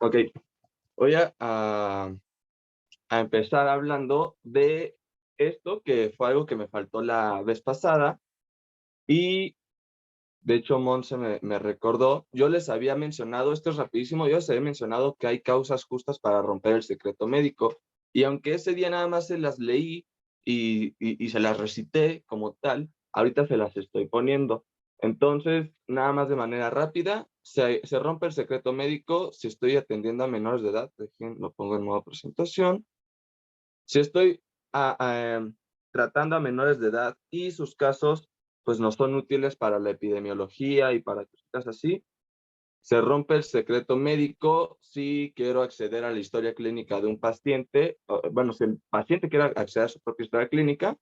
Ok, voy a empezar hablando de esto, que fue algo que me faltó la vez pasada y de hecho Monse me recordó, yo les había mencionado, esto es rapidísimo, yo les había mencionado que hay causas justas para romper el secreto médico y aunque ese día nada más se las leí y se las recité como tal, ahorita se las estoy poniendo. Entonces, nada más de manera rápida, se rompe el secreto médico si estoy atendiendo a menores de edad, dejen, lo pongo en modo presentación. Si estoy a- a, em, tratando a menores de edad y sus casos pues no son útiles para la epidemiología y para cosas así, se rompe el secreto médico si quiero acceder a la historia clínica de un paciente, bueno, si el paciente quiere acceder a su propia historia clínica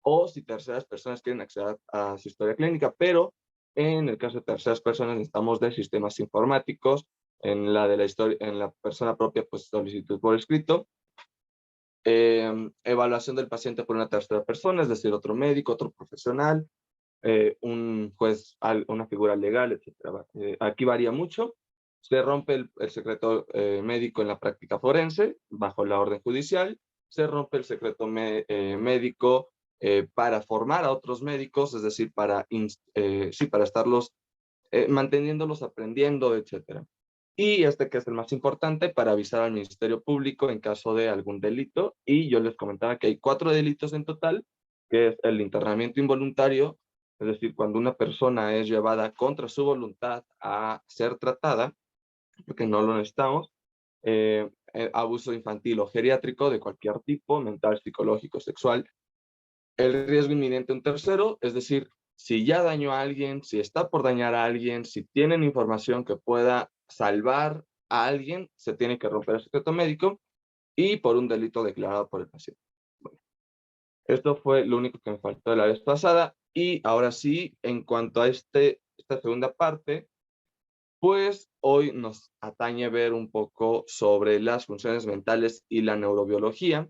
o si terceras personas quieren acceder a su historia clínica, pero en el caso de terceras personas necesitamos de sistemas informáticos, en la de la historia, en la persona propia, pues solicitud por escrito, evaluación del paciente por una tercera persona, es decir, otro médico, otro profesional, un juez, una figura legal, etcétera. Aquí varía mucho. Se rompe el secreto médico en la práctica forense bajo la orden judicial. Se rompe el secreto médico para formar a otros médicos, es decir, sí, para estarlos manteniéndolos aprendiendo, etcétera. Y este que es el más importante, para avisar al Ministerio Público en caso de algún delito. Y yo les comentaba que hay 4 delitos en total, que es el internamiento involuntario, es decir, cuando una persona es llevada contra su voluntad a ser tratada, porque no lo necesitamos, abuso infantil o geriátrico de cualquier tipo, mental, psicológico, sexual, el riesgo inminente a un tercero, es decir, si ya dañó a alguien, si está por dañar a alguien, si tienen información que pueda salvar a alguien, se tiene que romper el secreto médico y por un delito declarado por el paciente. Bueno, esto fue lo único que me faltó de la vez pasada y ahora sí, en cuanto a esta segunda parte, pues hoy nos atañe ver un poco sobre las funciones mentales y la neurobiología.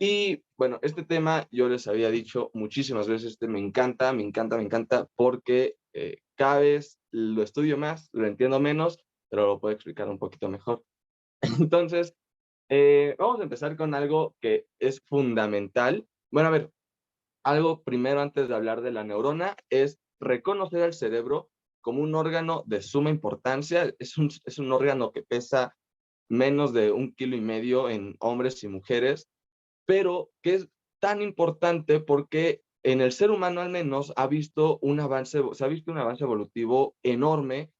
Y bueno, este tema yo les había dicho muchísimas veces, me encanta, me encanta, me encanta, porque cada vez lo estudio más, lo entiendo menos, pero lo puedo explicar un poquito mejor. Entonces, vamos a empezar con algo que es fundamental. Bueno, a ver, algo primero antes de hablar de la neurona es reconocer al cerebro como un órgano de suma importancia. Es un órgano que pesa menos de 1,5 kilos en hombres y mujeres, pero que es tan importante porque en el ser humano al menos se ha visto un avance evolutivo enorme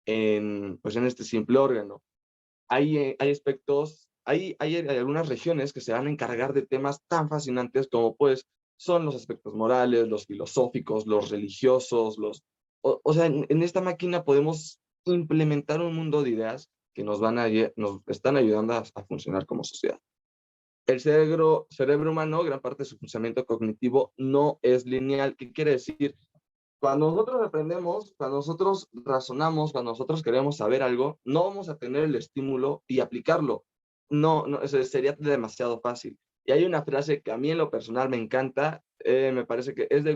pues en este simple órgano. Hay aspectos, hay algunas regiones que se van a encargar de temas tan fascinantes como pues son los aspectos morales, los filosóficos, los religiosos, o sea, en esta máquina podemos implementar un mundo de ideas que nos están ayudando a funcionar como sociedad. El cerebro humano, gran parte de su funcionamiento cognitivo no es lineal. ¿Qué quiere decir? Cuando nosotros aprendemos, cuando nosotros razonamos, cuando nosotros queremos saber algo, no vamos a tener el estímulo y aplicarlo. No, no, eso sería demasiado fácil. Y hay una frase que a mí en lo personal me encanta, me parece que es de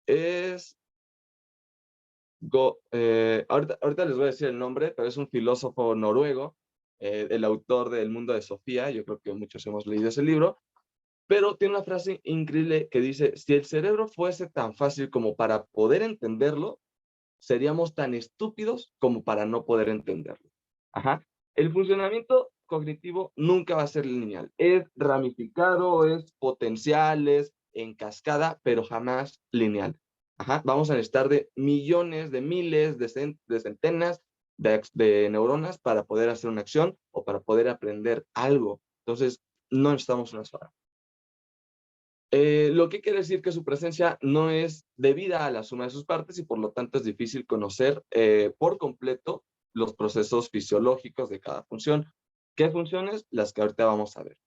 es, ahorita les voy a decir el nombre, pero es un filósofo noruego, el autor del Mundo de Sofía, yo creo que muchos hemos leído ese libro, pero tiene una frase increíble que dice, si el cerebro fuese tan fácil como para poder entenderlo, seríamos tan estúpidos como para no poder entenderlo. Ajá. El funcionamiento cognitivo nunca va a ser lineal. Es ramificado, es potencial, es en cascada, pero jamás lineal. Ajá. Vamos a necesitar de millones, de miles, de centenas de neuronas para poder hacer una acción o para poder aprender algo. Entonces, no necesitamos una sola. Lo que quiere decir que su presencia no es debida a la suma de sus partes y por lo tanto es difícil conocer por completo los procesos fisiológicos de cada función. ¿Qué funciones? Las que ahorita vamos a ver.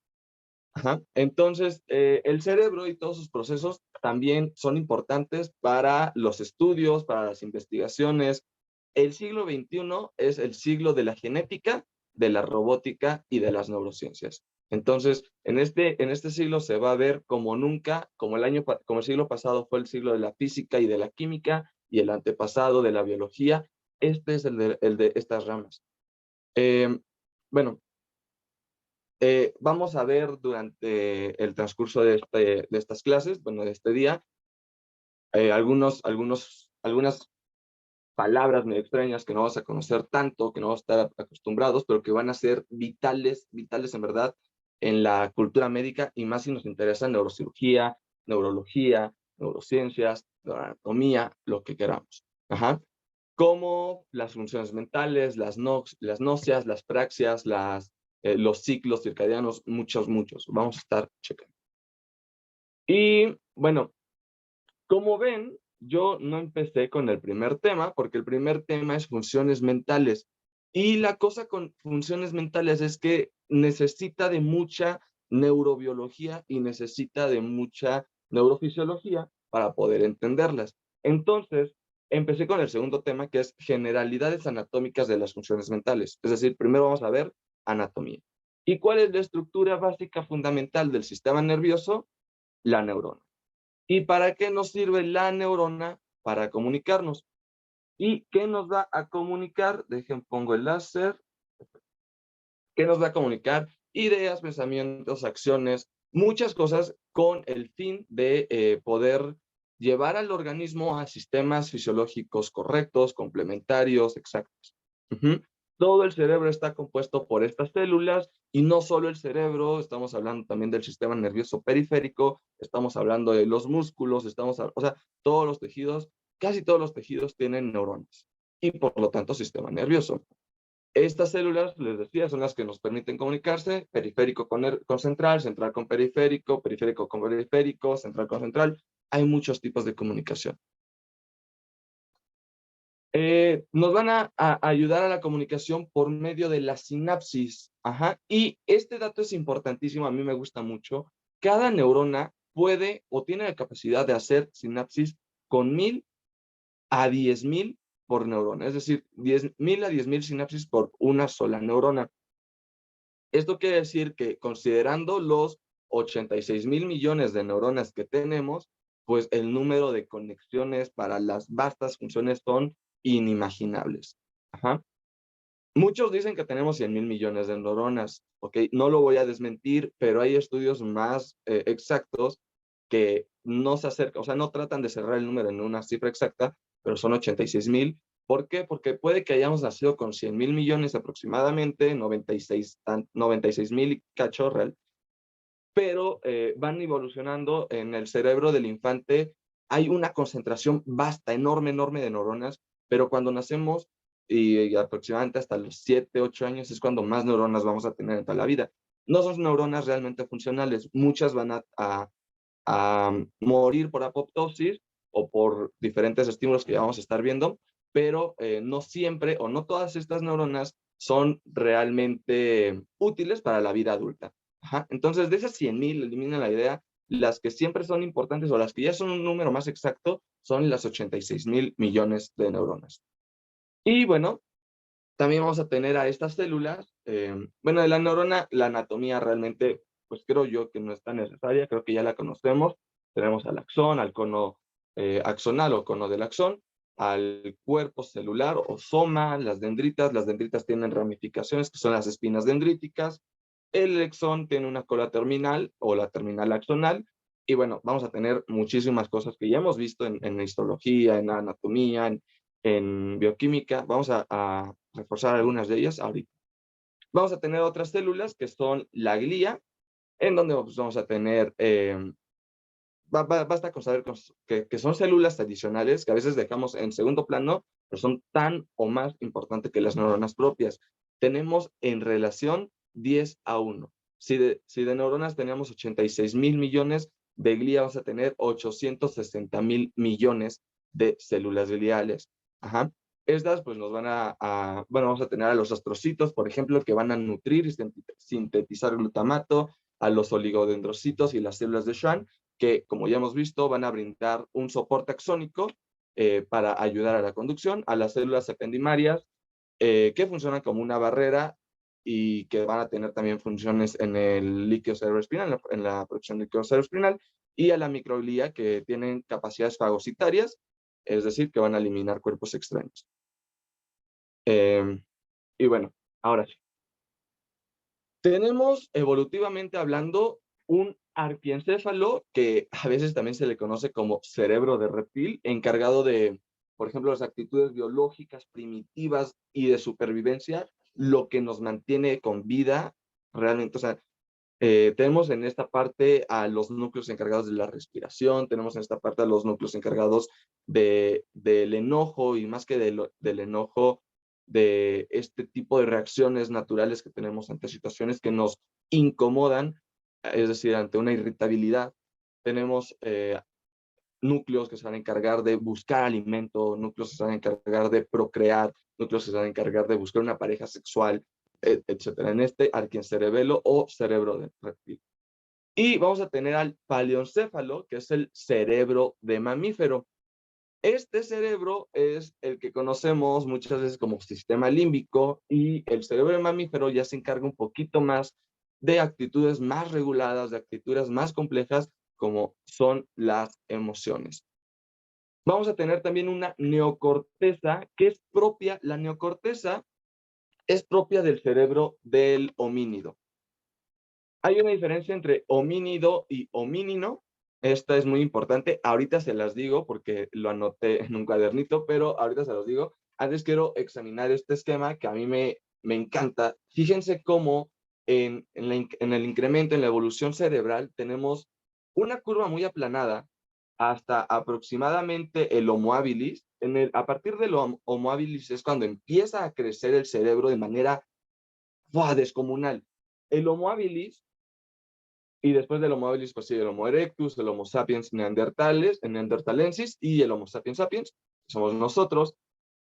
Ajá. Entonces, el cerebro y todos sus procesos también son importantes para los estudios, para las investigaciones. El siglo XXI es el siglo de la genética, de la robótica y de las neurociencias. Entonces, en este siglo se va a ver como nunca, como el siglo pasado fue el siglo de la física y de la química y el antepasado de la biología. Este es el de estas ramas. Bueno, vamos a ver durante el transcurso de estas clases, bueno, de este día, algunas palabras medio extrañas que no vas a conocer tanto, que no vas a estar acostumbrados, pero que van a ser vitales, vitales en verdad en la cultura médica y más si nos interesa neurocirugía, neurología, neurociencias, anatomía, lo que queramos. Ajá. Como las funciones mentales, las náuseas, las praxias, los ciclos circadianos, muchos. Vamos a estar checando. Y bueno, como ven, yo no empecé con el primer tema, porque el primer tema es funciones mentales. Y la cosa con funciones mentales es que necesita de mucha neurobiología y necesita de mucha neurofisiología para poder entenderlas. Entonces, empecé con el segundo tema, que es generalidades anatómicas de las funciones mentales. Es decir, primero vamos a ver anatomía. ¿Y cuál es la estructura básica fundamental del sistema nervioso? La neurona. ¿Y para qué nos sirve la neurona? Para comunicarnos. ¿Y qué nos va a comunicar? Dejen, pongo el láser. ¿Qué nos va a comunicar? Ideas, pensamientos, acciones, muchas cosas con el fin de poder llevar al organismo a sistemas fisiológicos correctos, complementarios, exactos. Ujú. Todo el cerebro está compuesto por estas células y no solo el cerebro, estamos hablando también del sistema nervioso periférico, estamos hablando de los músculos, o sea, todos los tejidos, casi todos los tejidos tienen neuronas y por lo tanto sistema nervioso. Estas células, les decía, son las que nos permiten comunicarse, periférico con central, central con periférico, periférico con periférico, central con central. Hay muchos tipos de comunicación. Nos van a ayudar a la comunicación por medio de la sinapsis. Ajá. Y este dato es importantísimo, a mí me gusta mucho. Cada neurona puede o tiene la capacidad de hacer sinapsis con 1000 a 10.000 por neurona. Es decir, 10.000 a 10.000 sinapsis por una sola neurona. Esto quiere decir que considerando los 86.000 millones de neuronas que tenemos, pues el número de conexiones para las vastas funciones son inimaginables. Ajá. Muchos dicen que tenemos 100.000 millones de neuronas, ¿ok? No lo voy a desmentir, pero hay estudios más exactos que no se acercan, o sea, no tratan de cerrar el número en una cifra exacta, pero son 86.000. ¿Por qué? Porque puede que hayamos nacido con 100.000 millones aproximadamente, 96.000 y cacho real, pero van evolucionando en el cerebro del infante. Hay una concentración vasta, enorme de neuronas, pero cuando nacemos y aproximadamente hasta los 7, 8 años es cuando más neuronas vamos a tener en toda la vida. No son neuronas realmente funcionales, muchas van a morir por apoptosis o por diferentes estímulos que ya vamos a estar viendo, pero no siempre o no todas estas neuronas son realmente útiles para la vida adulta. Ajá. Entonces, de esas 100.000, elimina la idea, las que siempre son importantes o las que ya son un número más exacto son las 86.000 millones de neuronas. Y bueno, también vamos a tener a estas células. Bueno, de la neurona, la anatomía realmente, pues creo yo que no es tan necesaria, creo que ya la conocemos. Tenemos al axón, al cono axonal o cono del axón, al cuerpo celular o soma, las dendritas tienen ramificaciones que son las espinas dendríticas, el axón tiene una cola terminal o la terminal axonal, y bueno, vamos a tener muchísimas cosas que ya hemos visto en histología, en anatomía, en bioquímica. Vamos a reforzar algunas de ellas ahorita. Vamos a tener otras células que son la glía, en donde pues, vamos a tener, basta con saber que son células adicionales que a veces dejamos en segundo plano, pero son tan o más importantes que las neuronas propias. Tenemos en relación 10:1. Si de neuronas teníamos 86.000 millones, de glía vamos a tener 860.000 millones de células gliales. Ajá. Estas pues nos van bueno, vamos a tener a los astrocitos, por ejemplo, que van a nutrir y sintetizar glutamato, a los oligodendrocitos y las células de Schwann, que como ya hemos visto van a brindar un soporte axónico para ayudar a la conducción, a las células ependimarias que funcionan como una barrera y que van a tener también funciones en el líquido cerebroespinal, en la producción de líquido cerebroespinal, y a la microglía que tienen capacidades fagocitarias, es decir, que van a eliminar cuerpos extraños. Y bueno, Ahora sí. Tenemos, evolutivamente hablando, un arquiencéfalo que a veces también se le conoce como cerebro de reptil, encargado de, por ejemplo, las actitudes biológicas primitivas y de supervivencia, lo que nos mantiene con vida realmente. O sea, tenemos en esta parte a los núcleos encargados de la respiración, tenemos en esta parte a los núcleos encargados del enojo y más que del enojo, de este tipo de reacciones naturales que tenemos ante situaciones que nos incomodan, es decir, ante una irritabilidad. Tenemos núcleos que se van a encargar de buscar alimento, núcleos que se van a encargar de procrear, núcleos que se van a encargar de buscar una pareja sexual, etcétera. En este arquiencerebelo o cerebro de reptil. Y vamos a tener al paleoncéfalo, que es el cerebro de mamífero. Este cerebro es el que conocemos muchas veces como sistema límbico, y el cerebro de mamífero ya se encarga un poquito más de actitudes más reguladas, de actitudes más complejas, como son las emociones. Vamos a tener también una neocorteza que es propia. La neocorteza es propia del cerebro del homínido. Hay una diferencia entre homínido y homínino. Esta es muy importante. Ahorita se las digo porque lo anoté en un cuadernito, pero ahorita se los digo. Antes quiero examinar este esquema que a mí me encanta. Fíjense cómo en el incremento, en la evolución cerebral, tenemos una curva muy aplanada hasta aproximadamente el Homo habilis. A partir del Homo habilis es cuando empieza a crecer el cerebro de manera descomunal. El Homo habilis, y después del Homo habilis, pues sigue el Homo erectus, el Homo sapiens neanderthalensis y el Homo sapiens sapiens, que somos nosotros.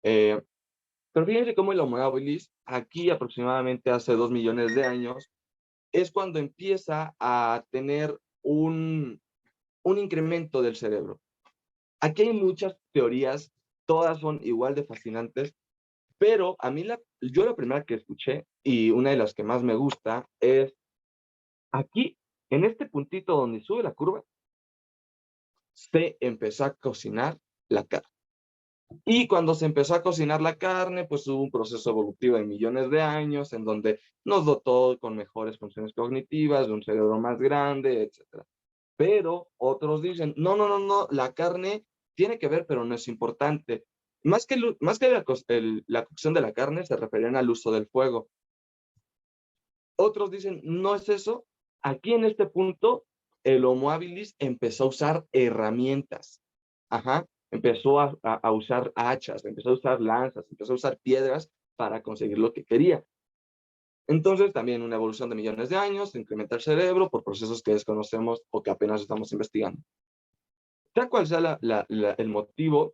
Pero fíjense cómo el Homo habilis, aquí aproximadamente hace 2 millones de años, es cuando empieza a tener un incremento del cerebro. Aquí hay muchas teorías, todas son igual de fascinantes, pero a mí yo la primera que escuché y una de las que más me gusta es aquí, en este puntito donde sube la curva, se empezó a cocinar la carne. Y cuando se empezó a cocinar la carne, pues hubo un proceso evolutivo de millones de años en donde nos dotó con mejores funciones cognitivas, de un cerebro más grande, etc. Pero otros dicen, no, no, no, no, la carne tiene que ver, pero no es importante. Más que la cocción de la carne, se referían al uso del fuego. Otros dicen, no es eso. Aquí en este punto, el Homo habilis empezó a usar herramientas. Ajá. Empezó a usar hachas, empezó a usar lanzas, empezó a usar piedras para conseguir lo que quería. Entonces, también una evolución de millones de años, incrementa el cerebro por procesos que desconocemos o que apenas estamos investigando. Sea cual sea el motivo,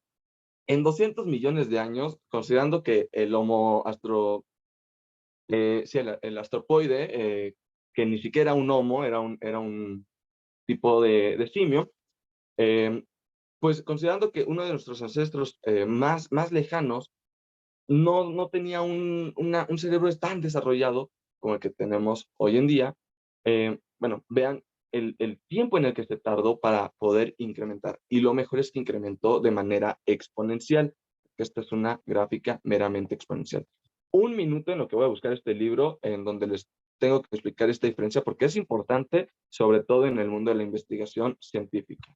en 200 millones de años, considerando que el Homo sí, el astropoide, que ni siquiera un homo, era un tipo de simio, pues considerando que uno de nuestros ancestros más lejanos no tenía un cerebro tan desarrollado como el que tenemos hoy en día, bueno, vean el tiempo en el que se tardó para poder incrementar. Y lo mejor es que incrementó de manera exponencial. Esta es una gráfica meramente exponencial. Un minuto en lo que voy a buscar este libro en donde les tengo que explicar esta diferencia porque es importante, sobre todo en el mundo de la investigación científica.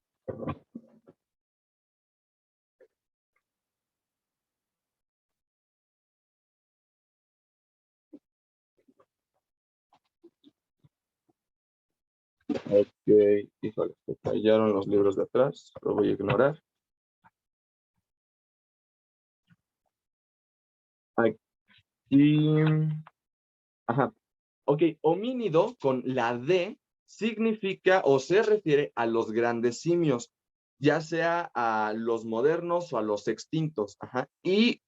Ok, híjole, se fallaron los libros de atrás, lo voy a ignorar. Aquí, ajá, ok, homínido con la D significa o se refiere a los grandes simios, ya sea a los modernos o a los extintos. Ajá. Y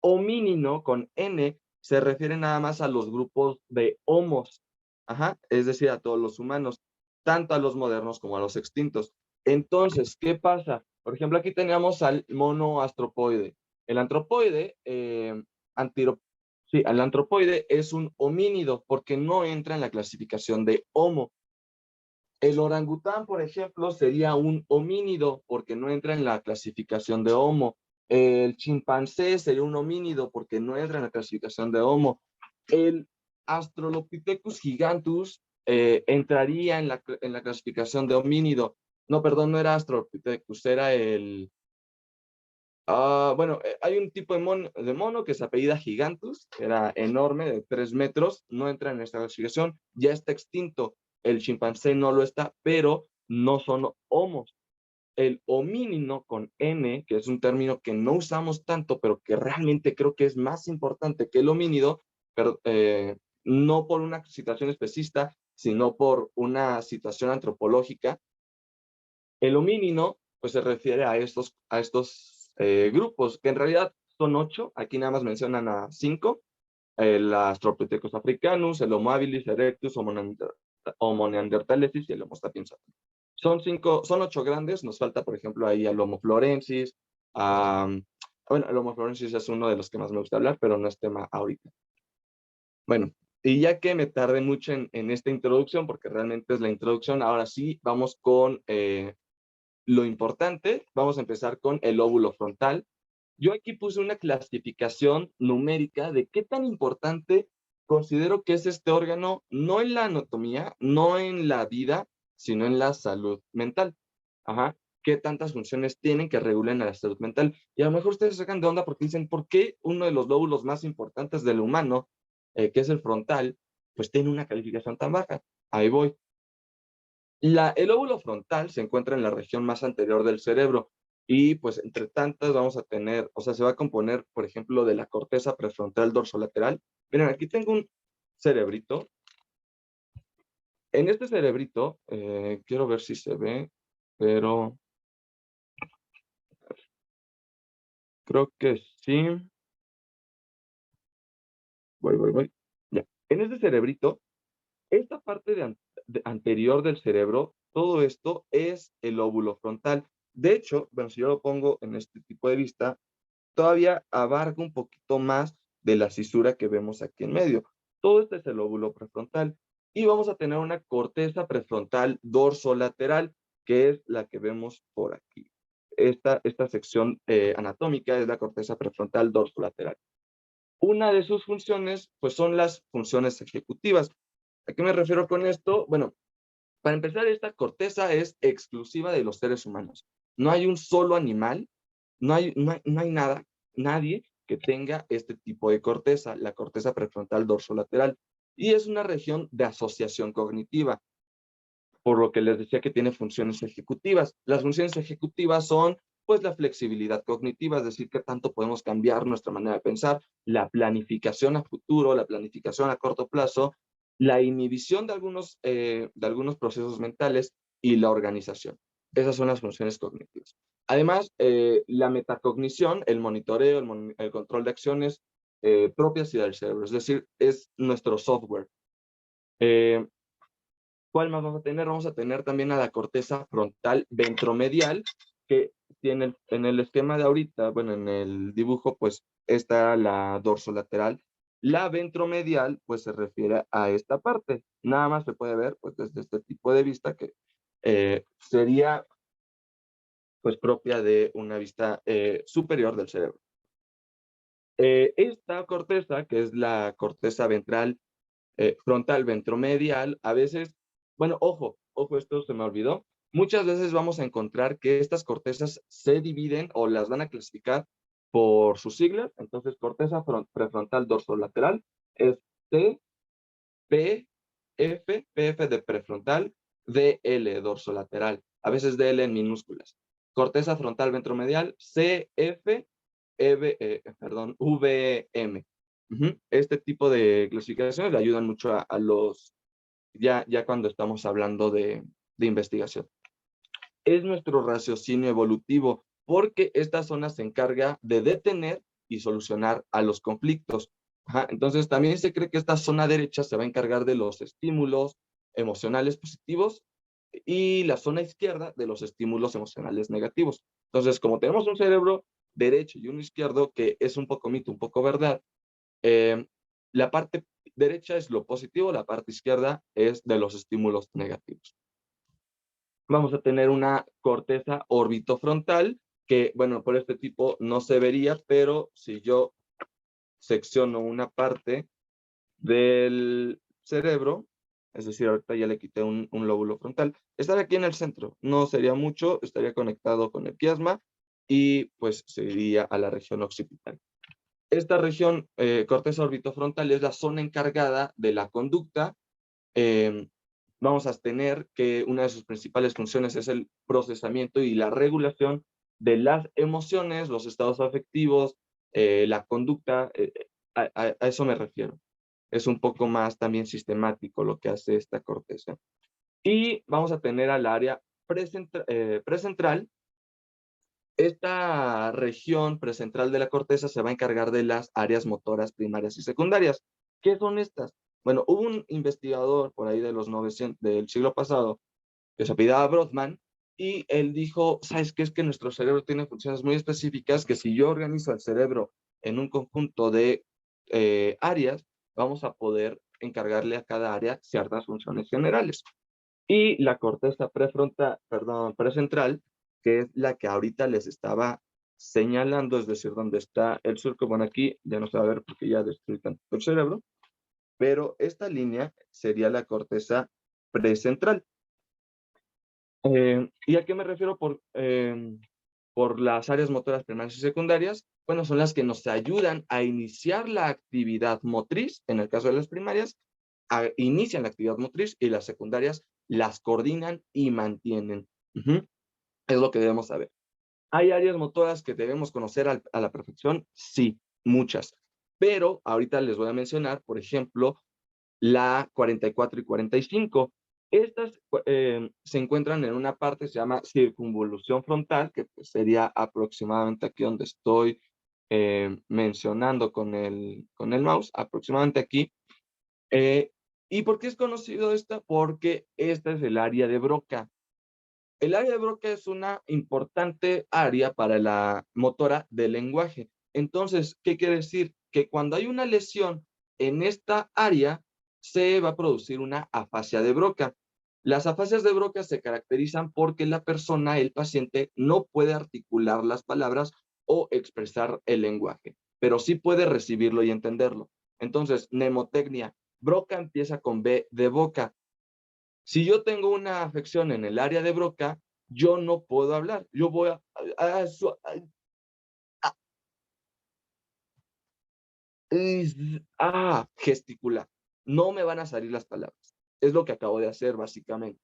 homínino con N se refiere nada más a los grupos de homos. Ajá. Es decir, a todos los humanos, tanto a los modernos como a los extintos. Entonces, ¿qué pasa? Por ejemplo, aquí teníamos al mono antropoide. El antropoide, sí, el antropoide es un homínido porque no entra en la clasificación de Homo. El orangután, por ejemplo, sería un homínido porque no entra en la clasificación de Homo. El chimpancé sería un homínido porque no entra en la clasificación de Homo. El Australopithecus gigantus entraría en la clasificación de homínido. No, perdón, no era Australopithecus, era el... bueno, hay un tipo de mono que se apellida gigantus, que era enorme, de 3 metros, no entra en esta clasificación, ya está extinto. El chimpancé no lo está, pero no son homos. El homínino con N, que es un término que no usamos tanto, pero que realmente creo que es más importante que el homínido, pero, no por una situación especista, sino por una situación antropológica. El homínino, pues se refiere a estos grupos, que en realidad son 8, aquí nada más mencionan a 5, el Australopithecus africanus, el Homo habilis erectus, Homo neanderthalensis y el Homo sapiens. Son 8 grandes, nos falta, por ejemplo, ahí al Homo florensis, bueno, el Homo florensis es uno de los que más me gusta hablar, pero no es tema ahorita. Bueno, y ya que me tardé mucho en esta introducción, porque realmente es la introducción, ahora sí, vamos con lo importante. Vamos a empezar con el lóbulo frontal. Yo aquí puse una clasificación numérica de qué tan importante considero que es este órgano, no en la anatomía, no en la vida, sino en la salud mental. Ajá. ¿Qué tantas funciones tienen que regulen a la salud mental? Y a lo mejor ustedes se sacan de onda porque dicen, ¿por qué uno de los lóbulos más importantes del humano, que es el frontal, pues tiene una calificación tan baja? Ahí voy. El lóbulo frontal se encuentra en la región más anterior del cerebro y pues entre tantas vamos a tener, o sea, se va a componer, por ejemplo, de la corteza prefrontal dorsolateral. Miren, aquí tengo un cerebrito. En este cerebrito, quiero ver si se ve, pero creo que sí. Voy. Ya. En este cerebrito, esta parte anterior del cerebro, todo esto es el lóbulo frontal. De hecho, bueno, si yo lo pongo en este tipo de vista, todavía abarca un poquito más de la cisura que vemos aquí en medio. Todo este es el lóbulo prefrontal. Y vamos a tener una corteza prefrontal dorsolateral, que es la que vemos por aquí. Esta sección anatómica es la corteza prefrontal dorsolateral. Una de sus funciones, pues son las funciones ejecutivas. ¿A qué me refiero con esto? Bueno, para empezar, esta corteza es exclusiva de los seres humanos. No hay un solo animal, no hay nada, nadie que tenga este tipo de corteza, la corteza prefrontal dorsolateral. Y es una región de asociación cognitiva, por lo que les decía que tiene funciones ejecutivas. Las funciones ejecutivas son, pues, la flexibilidad cognitiva, es decir, qué tanto podemos cambiar nuestra manera de pensar, la planificación a futuro, la planificación a corto plazo, la inhibición de algunos procesos mentales y la organización. Esas son las funciones cognitivas. Además, la metacognición, el monitoreo, el control de acciones propias y del cerebro, es decir, es nuestro software. ¿Cuál más vamos a tener? Vamos a tener también a la corteza frontal ventromedial, que tiene en el esquema de ahorita, bueno, en el dibujo, pues está la dorsolateral. La ventromedial, pues se refiere a esta parte. Nada más se puede ver, pues desde este tipo de vista, que sería, pues propia de una vista superior del cerebro. Esta corteza, que es la corteza ventral frontal ventromedial, a veces, bueno, ojo, esto se me olvidó. Muchas veces vamos a encontrar que estas cortezas se dividen o las van a clasificar por sus siglas. Entonces, corteza prefrontal dorsolateral es T, P, F, PF de prefrontal, DL dorsolateral. A veces DL en minúsculas. Corteza frontal ventromedial, CF, perdón, VM. Este tipo de clasificaciones le ayudan mucho a los, ya cuando estamos hablando de investigación. Es nuestro raciocinio evolutivo, porque esta zona se encarga de detener y solucionar a los conflictos. Ajá, entonces también se cree que esta zona derecha se va a encargar de los estímulos emocionales positivos y la zona izquierda de los estímulos emocionales negativos. Entonces, como tenemos un cerebro derecho y uno izquierdo, que es un poco mito, un poco verdad, la parte derecha es lo positivo, la parte izquierda es de los estímulos negativos. Vamos a tener una corteza orbitofrontal, que, bueno, por este tipo no se vería, pero si yo secciono una parte del cerebro, es decir, ahorita ya le quité un lóbulo frontal, estaría aquí en el centro, no sería mucho, estaría conectado con el quiasma y pues se iría a la región occipital. Esta región, corteza orbitofrontal, es la zona encargada de la conducta. eh, Vamos a tener que una de sus principales funciones es el procesamiento y la regulación de las emociones, los estados afectivos, la conducta, a eso me refiero. Es un poco más también sistemático lo que hace esta corteza. Y vamos a tener al área precentral. Esta región precentral de la corteza se va a encargar de las áreas motoras primarias y secundarias. ¿Qué son estas? Bueno, hubo un investigador por ahí de los 900, del siglo pasado, que se apellidaba Brodmann, y él dijo, ¿sabes qué? Es que nuestro cerebro tiene funciones muy específicas, que si yo organizo el cerebro en un conjunto de áreas, vamos a poder encargarle a cada área ciertas funciones generales. Y la corteza prefrontal, perdón, precentral, que es la que ahorita les estaba señalando, es decir, donde está el surco. Bueno, aquí ya no se va a ver porque ya destruí tanto el cerebro, pero esta línea sería la corteza precentral. ¿Y a qué me refiero por las áreas motoras primarias y secundarias? Bueno, son las que nos ayudan a iniciar la actividad motriz, en el caso de las primarias, inician la actividad motriz y las secundarias las coordinan y mantienen. Es lo que debemos saber. ¿Hay áreas motoras que debemos conocer a la perfección? Sí, muchas. Pero ahorita les voy a mencionar, por ejemplo, la 44 y 45. Estas se encuentran en una parte, se llama circunvolución frontal, que pues, sería aproximadamente aquí donde estoy mencionando con el mouse, aproximadamente aquí. ¿Y por qué es conocido esta? Porque esta es el área de Broca. El área de Broca es una importante área para la motora del lenguaje. Entonces, ¿qué quiere decir? Que cuando hay una lesión en esta área, se va a producir una afasia de Broca. Las afasias de Broca se caracterizan porque la persona, el paciente, no puede articular las palabras o expresar el lenguaje, pero sí puede recibirlo y entenderlo. Entonces, mnemotecnia. Broca empieza con B de boca. Si yo tengo una afección en el área de Broca, yo no puedo hablar. Yo voy gesticular. No me van a salir las palabras. Es lo que acabo de hacer, básicamente.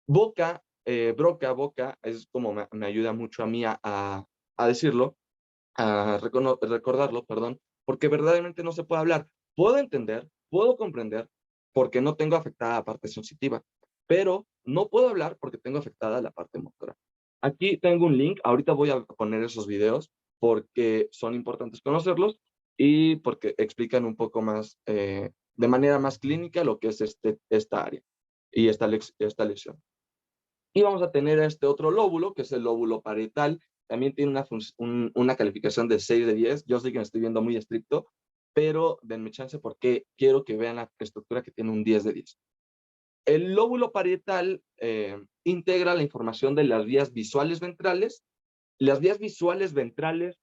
Broca, es como me ayuda mucho a mí a decirlo, a recordarlo, perdón, porque verdaderamente no se puede hablar. Puedo entender, puedo comprender, porque no tengo afectada la parte sensitiva, pero no puedo hablar porque tengo afectada la parte motora. Aquí tengo un link, ahorita voy a poner esos videos porque son importantes conocerlos y porque explican un poco más, de manera más clínica lo que es esta área y esta lesión. Y vamos a tener este otro lóbulo, que es el lóbulo parietal. También tiene una calificación de 6 de 10. Yo sé que me estoy viendo muy estricto, pero denme chance porque quiero que vean la estructura que tiene un 10 de 10. El lóbulo parietal integra la información de las vías visuales ventrales. Las vías visuales ventrales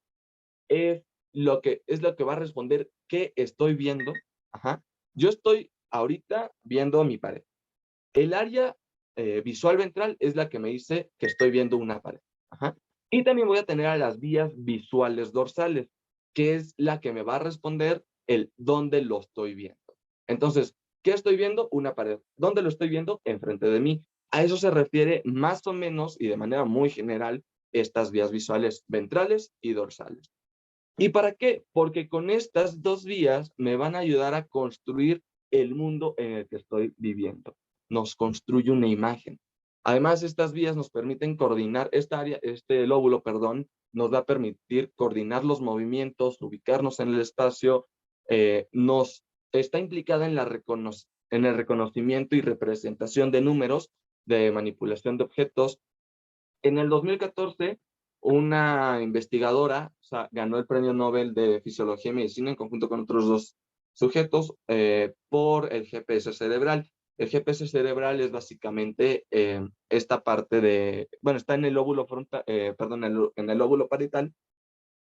es es lo que va a responder qué estoy viendo. Ajá. Yo estoy ahorita viendo mi pared. El área visual ventral es la que me dice que estoy viendo una pared. Ajá. Y también voy a tener a las vías visuales dorsales, que es la que me va a responder el dónde lo estoy viendo. Entonces, ¿qué estoy viendo? Una pared. ¿Dónde lo estoy viendo? Enfrente de mí. A eso se refiere más o menos y de manera muy general estas vías visuales ventrales y dorsales. ¿Y para qué? Porque con estas dos vías me van a ayudar a construir el mundo en el que estoy viviendo. Nos construye una imagen. Además, estas vías nos permiten coordinar este lóbulo, perdón, nos va a permitir coordinar los movimientos, ubicarnos en el espacio, nos está implicada en en el reconocimiento y representación de números, de manipulación de objetos. En el 2014, una investigadora, o sea, ganó el Premio Nobel de Fisiología y Medicina en conjunto con otros dos sujetos por el GPS cerebral. El GPS cerebral es básicamente esta parte bueno, está en el lóbulo frontal, perdón, en el lóbulo parietal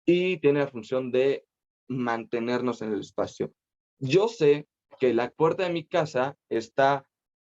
y tiene la función de mantenernos en el espacio. yo sé que la puerta de mi casa está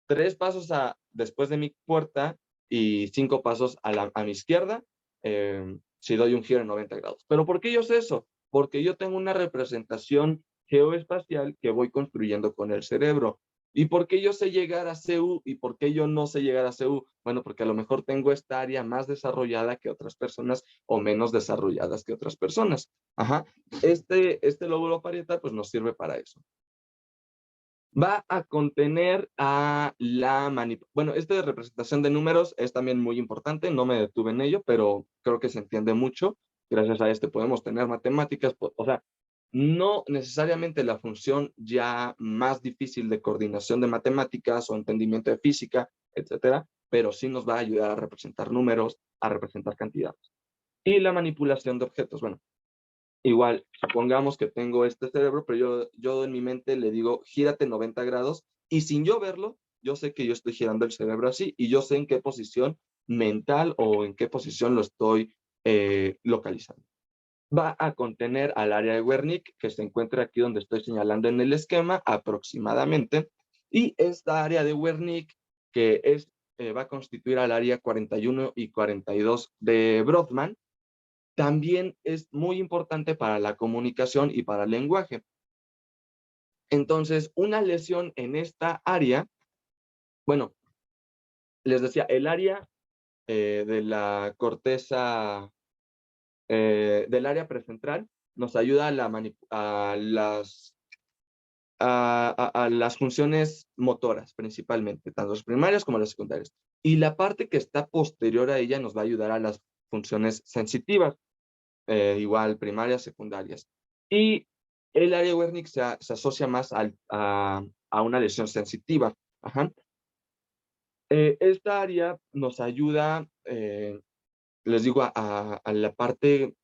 3 pasos después de mi puerta y 5 pasos a mi izquierda, si doy un giro en 90 grados. ¿Pero por qué yo sé eso? Porque yo tengo una representación geoespacial que voy construyendo con el cerebro. ¿Y por qué yo sé llegar a CU y por qué yo no sé llegar a CU? Bueno, porque a lo mejor tengo esta área más desarrollada que otras personas o menos desarrolladas que otras personas. Ajá. Este lóbulo parietal pues nos sirve para eso. Va a contener a la manipulación. Bueno, esta de representación de números es también muy importante, no me detuve en ello, pero creo que se entiende mucho. Gracias a este podemos tener matemáticas, o sea, no necesariamente la función ya más difícil de coordinación de matemáticas o entendimiento de física, etcétera, pero sí nos va a ayudar a representar números, a representar cantidades. Y la manipulación de objetos. Bueno, igual, supongamos que tengo este cerebro, pero yo en mi mente le digo, gírate 90 grados, y sin yo verlo, yo sé que yo estoy girando el cerebro así, y yo sé en qué posición mental o en qué posición lo estoy localizando. Va a contener al área de Wernicke, que se encuentra aquí donde estoy señalando en el esquema, aproximadamente, y esta área de Wernicke, que va a constituir al área 41 y 42 de Brodmann, también es muy importante para la comunicación y para el lenguaje. Entonces, una lesión en esta área, bueno, les decía, el área de la corteza, del área prefrontal, nos ayuda a las funciones motoras, principalmente, tanto las primarias como las secundarias. Y la parte que está posterior a ella nos va a ayudar a las funciones sensitivas. Igual primarias, secundarias. Y el área Wernicke se asocia más a una lesión sensitiva. Ajá. Esta área nos ayuda, les digo, a la parte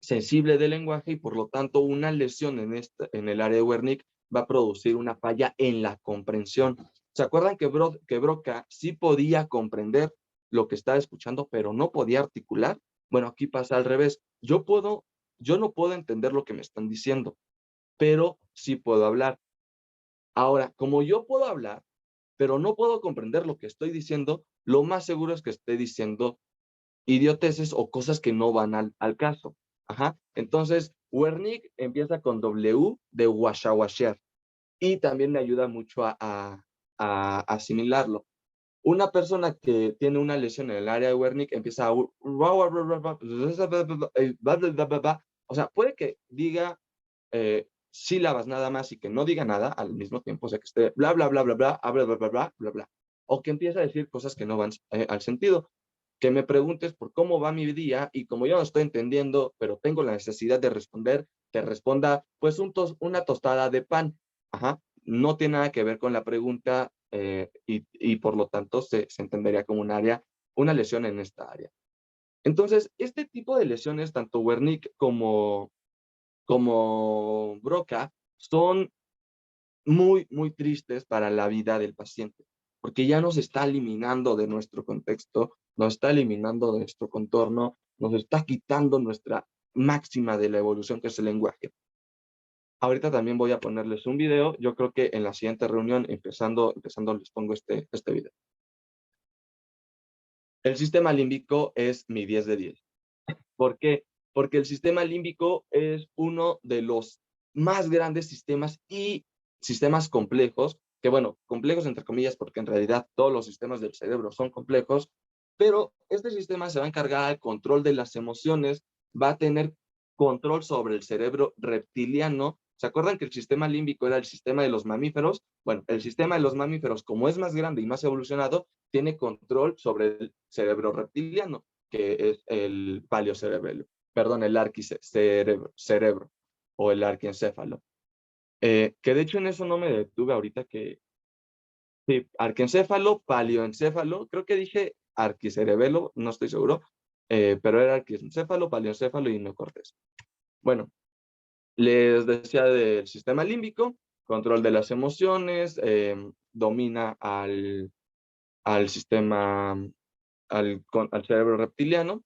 sensible del lenguaje y por lo tanto una lesión en el área de Wernicke va a producir una falla en la comprensión. ¿Se acuerdan que Broca sí podía comprender lo que estaba escuchando, pero no podía articular? Bueno, aquí pasa al revés. Yo no puedo entender lo que me están diciendo, pero sí puedo hablar. Ahora, como yo puedo hablar, pero no puedo comprender lo que estoy diciendo, lo más seguro es que esté diciendo idioteces o cosas que no van al caso. Ajá. Entonces, Wernicke empieza con W de washawasher y también me ayuda mucho a asimilarlo. Una persona que tiene una lesión en el área de Wernicke empieza a... O sea, puede que diga sílabas nada más y que no diga nada al mismo tiempo, o sea, que esté bla, bla, bla, bla, bla, bla, bla, bla, bla, bla, bla, o que empiece a decir cosas que no van al sentido. Que me preguntes por cómo va mi día y como yo no estoy entendiendo, pero tengo la necesidad de responder, te responda, pues una tostada de pan. Ajá. No tiene nada que ver con la pregunta y por lo tanto se entendería como una lesión en esta área. Entonces, este tipo de lesiones, tanto Wernicke como Broca, son muy, muy tristes para la vida del paciente, porque ya nos está eliminando de nuestro contexto, nos está eliminando de nuestro contorno, nos está quitando nuestra máxima de la evolución, que es el lenguaje. Ahorita también voy a ponerles un video, yo creo que en la siguiente reunión, empezando les pongo este video. El sistema límbico es mi 10 de 10. ¿Por qué? Porque el sistema límbico es uno de los más grandes sistemas y sistemas complejos, que bueno, complejos entre comillas, porque en realidad todos los sistemas del cerebro son complejos, pero este sistema se va a encargar del control de las emociones, va a tener control sobre el cerebro reptiliano. ¿Se acuerdan que el sistema límbico era el sistema de los mamíferos? Bueno, el sistema de los mamíferos, como es más grande y más evolucionado, tiene control sobre el cerebro reptiliano, que es el paleocerebelo, perdón, el arquicerebro o el arquiencéfalo. Que de hecho en eso no me detuve ahorita que, sí, arquiencéfalo, paleoencéfalo, creo que dije arquicerebelo, no estoy seguro, pero era arquiencéfalo, paleoencéfalo y neocorteza. Bueno, les decía del sistema límbico, control de las emociones, domina al sistema, al cerebro reptiliano,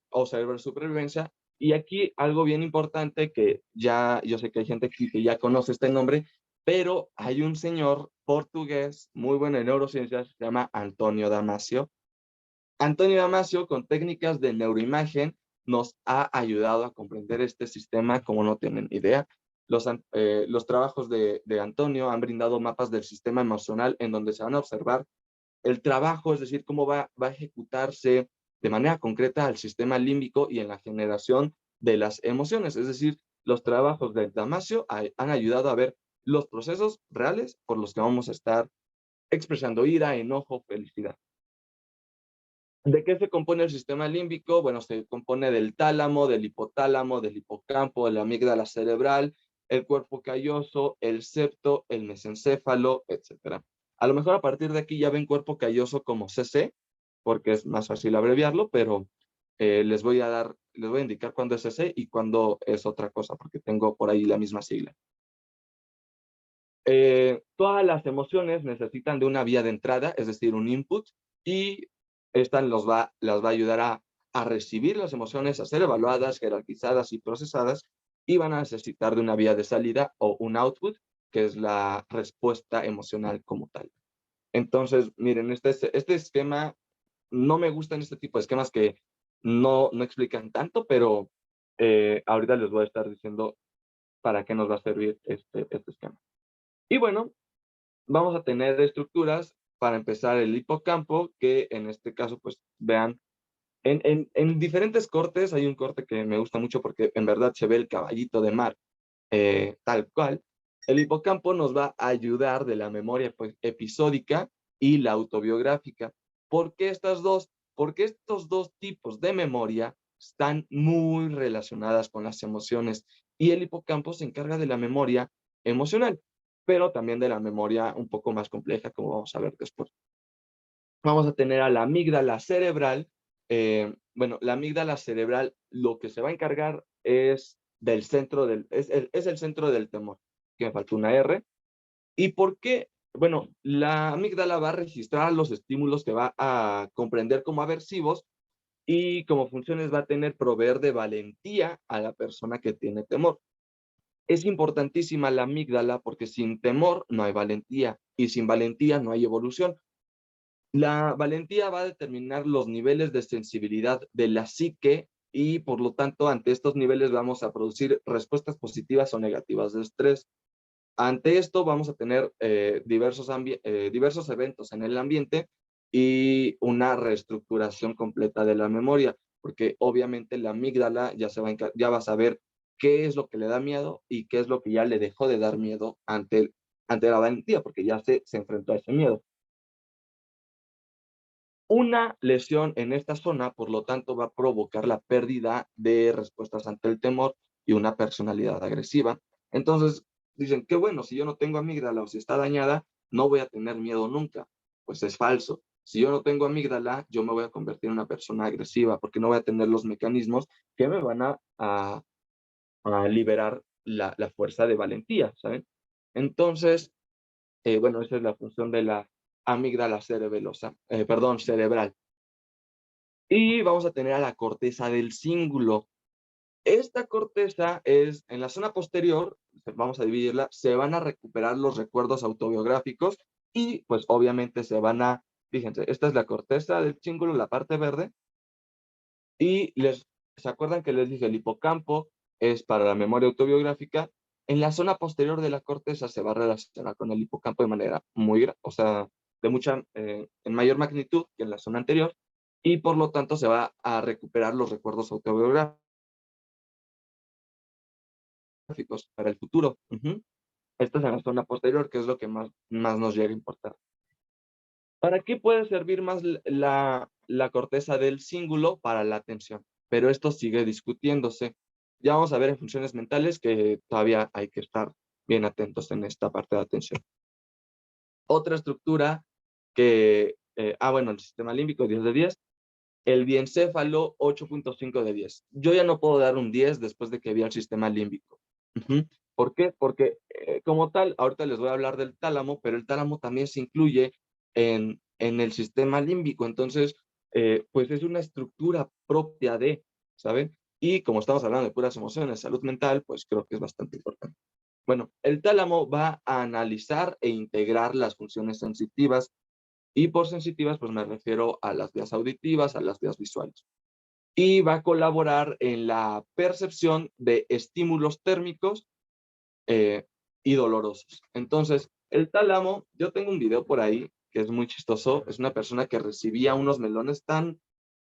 o cerebro de supervivencia, Y aquí algo bien importante que ya, yo sé que hay gente aquí que ya conoce este nombre, pero hay un señor portugués muy bueno en neurociencias, se llama Antonio Damasio. Antonio Damasio, con técnicas de neuroimagen, nos ha ayudado a comprender este sistema como no tienen idea. Los trabajos de Antonio han brindado mapas del sistema emocional en donde se van a observar el trabajo, es decir, cómo va a ejecutarse de manera concreta el sistema límbico y en la generación de las emociones. Es decir, los trabajos de Damasio han ayudado a ver los procesos reales por los que vamos a estar expresando ira, enojo, felicidad. ¿De qué se compone el sistema límbico? Bueno, se compone del tálamo, del hipotálamo, del hipocampo, de la amígdala cerebral, el cuerpo calloso, el septo, el mesencéfalo, etcétera. A lo mejor a partir de aquí ya ven cuerpo calloso como CC, porque es más fácil abreviarlo, pero les voy a indicar cuándo es CC y cuándo es otra cosa, porque tengo por ahí la misma sigla. Todas las emociones necesitan de una vía de entrada, es decir, un input, y esta las va a ayudar a recibir las emociones, a ser evaluadas, jerarquizadas y procesadas, y van a necesitar de una vía de salida o un output, que es la respuesta emocional como tal. Entonces, miren, este esquema, no me gustan este tipo de esquemas que no explican tanto, pero ahorita les voy a estar diciendo para qué nos va a servir este esquema. Y bueno, vamos a tener estructuras para empezar el hipocampo, que en este caso, pues vean, en diferentes cortes, hay un corte que me gusta mucho porque en verdad se ve el caballito de mar, tal cual. El hipocampo nos va a ayudar de la memoria pues, episódica y la autobiográfica. ¿Por qué estas dos? Porque estos dos tipos de memoria están muy relacionadas con las emociones y el hipocampo se encarga de la memoria emocional, pero también de la memoria un poco más compleja, como vamos a ver después. Vamos a tener a la amígdala cerebral. Bueno, la amígdala cerebral lo que se va a encargar es del centro es el centro del temor, que me faltó una R. ¿Y por qué? Bueno, la amígdala va a registrar los estímulos que va a comprender como aversivos y como funciones va a tener proveer de valentía a la persona que tiene temor. Es importantísima la amígdala porque sin temor no hay valentía y sin valentía no hay evolución. La valentía va a determinar los niveles de sensibilidad de la psique y por lo tanto ante estos niveles vamos a producir respuestas positivas o negativas de estrés. Ante esto vamos a tener diversos eventos en el ambiente y una reestructuración completa de la memoria, porque obviamente la amígdala ya va a saber qué es lo que le da miedo y qué es lo que ya le dejó de dar miedo ante la valentía, porque ya se enfrentó a ese miedo. Una lesión en esta zona, por lo tanto, va a provocar la pérdida de respuestas ante el temor y una personalidad agresiva. Entonces, dicen, qué bueno, si yo no tengo amígdala o si está dañada, no voy a tener miedo nunca. Pues es falso. Si yo no tengo amígdala, yo me voy a convertir en una persona agresiva porque no voy a tener los mecanismos que me van a liberar la fuerza de valentía, ¿saben? Entonces, bueno, esa es la función de la amígdala cerebral. Y vamos a tener a la corteza del cíngulo. Esta corteza es, en la zona posterior, vamos a dividirla, se van a recuperar los recuerdos autobiográficos y pues obviamente fíjense, esta es la corteza del cíngulo, la parte verde, y ¿se acuerdan que les dije el hipocampo es para la memoria autobiográfica? En la zona posterior de la corteza se va a relacionar con el hipocampo de manera o sea, en mayor magnitud que en la zona anterior, y por lo tanto se va a recuperar los recuerdos autobiográficos para el futuro. Esta es en la zona posterior, que es lo que más nos llega a importar. ¿Para qué puede servir más la corteza del cíngulo? Para la atención, pero esto sigue discutiéndose. Ya vamos a ver en funciones mentales que todavía hay que estar bien atentos en esta parte de atención. Otra estructura bueno, el sistema límbico 10 de 10, el diencéfalo 8.5 de 10. Yo ya no puedo dar un 10 después de que vi el sistema límbico. ¿Por qué? Porque como tal, ahorita les voy a hablar del tálamo, pero el tálamo también se incluye en el sistema límbico. Entonces, pues es una estructura propia ¿saben? Y como estamos hablando de puras emociones, salud mental, pues creo que es bastante importante. Bueno, el tálamo va a analizar e integrar las funciones sensitivas y por sensitivas pues me refiero a las vías auditivas, a las vías visuales. Y va a colaborar en la percepción de estímulos térmicos eh, y dolorosos. Entonces, el tálamo, yo tengo un video por ahí que es muy chistoso, es una persona que recibía unos melones tan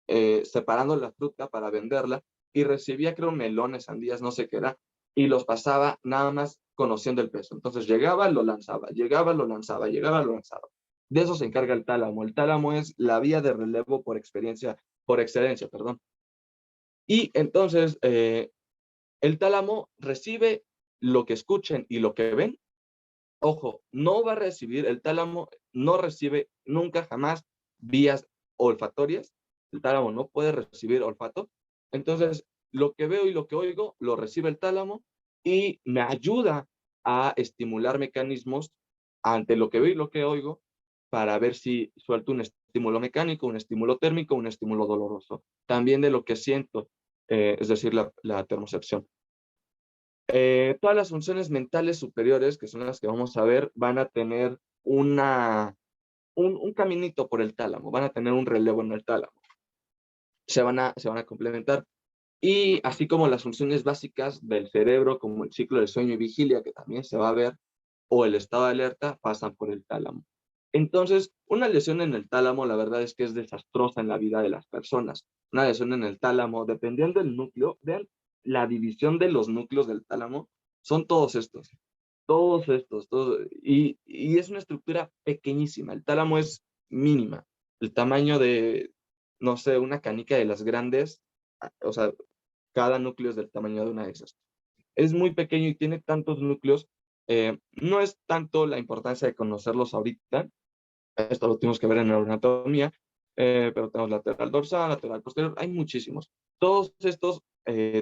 separando la fruta para venderla y recibía, creo, melones, sandías, no sé qué era, y los pasaba nada más conociendo el peso. Entonces llegaba, lo lanzaba, llegaba, lo lanzaba, llegaba, lo lanzaba. De eso se encarga el tálamo. El tálamo es la vía de relevo por experiencia, por excelencia, perdón. Y entonces el tálamo recibe lo que escuchen y lo que ven. Ojo, no va a recibir, el tálamo no recibe nunca jamás vías olfatorias. El tálamo no puede recibir olfato. Entonces, lo que veo y lo que oigo lo recibe el tálamo y me ayuda a estimular mecanismos ante lo que veo y lo que oigo para ver si suelto un estímulo mecánico, un estímulo térmico, un estímulo doloroso. También de lo que siento, es decir, la termocepción. Todas las funciones mentales superiores, que son las que vamos a ver, van a tener un caminito por el tálamo, van a tener un relevo en el tálamo. Se van a complementar. Y así como las funciones básicas del cerebro, como el ciclo del sueño y vigilia, que también se va a ver, o el estado de alerta, pasan por el tálamo. Entonces, una lesión en el tálamo, la verdad es que es desastrosa en la vida de las personas. Una lesión en el tálamo, dependiendo del núcleo, vean la división de los núcleos del tálamo, son todos estos, y es una estructura pequeñísima. El tálamo es mínima, el tamaño de, no sé, una canica de las grandes, o sea, cada núcleo es del tamaño de una de esas. Es muy pequeño y tiene tantos núcleos. No es tanto la importancia de conocerlos ahorita, esto lo tenemos que ver en neuroanatomía, pero tenemos lateral dorsal, lateral posterior, hay muchísimos. Todos estos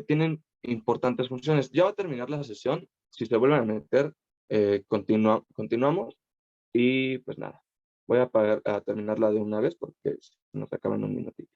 tienen importantes funciones. Ya va a terminar la sesión, si se vuelven a meter, continuamos y pues nada, voy a terminarla de una vez porque nos acaba en un minutito.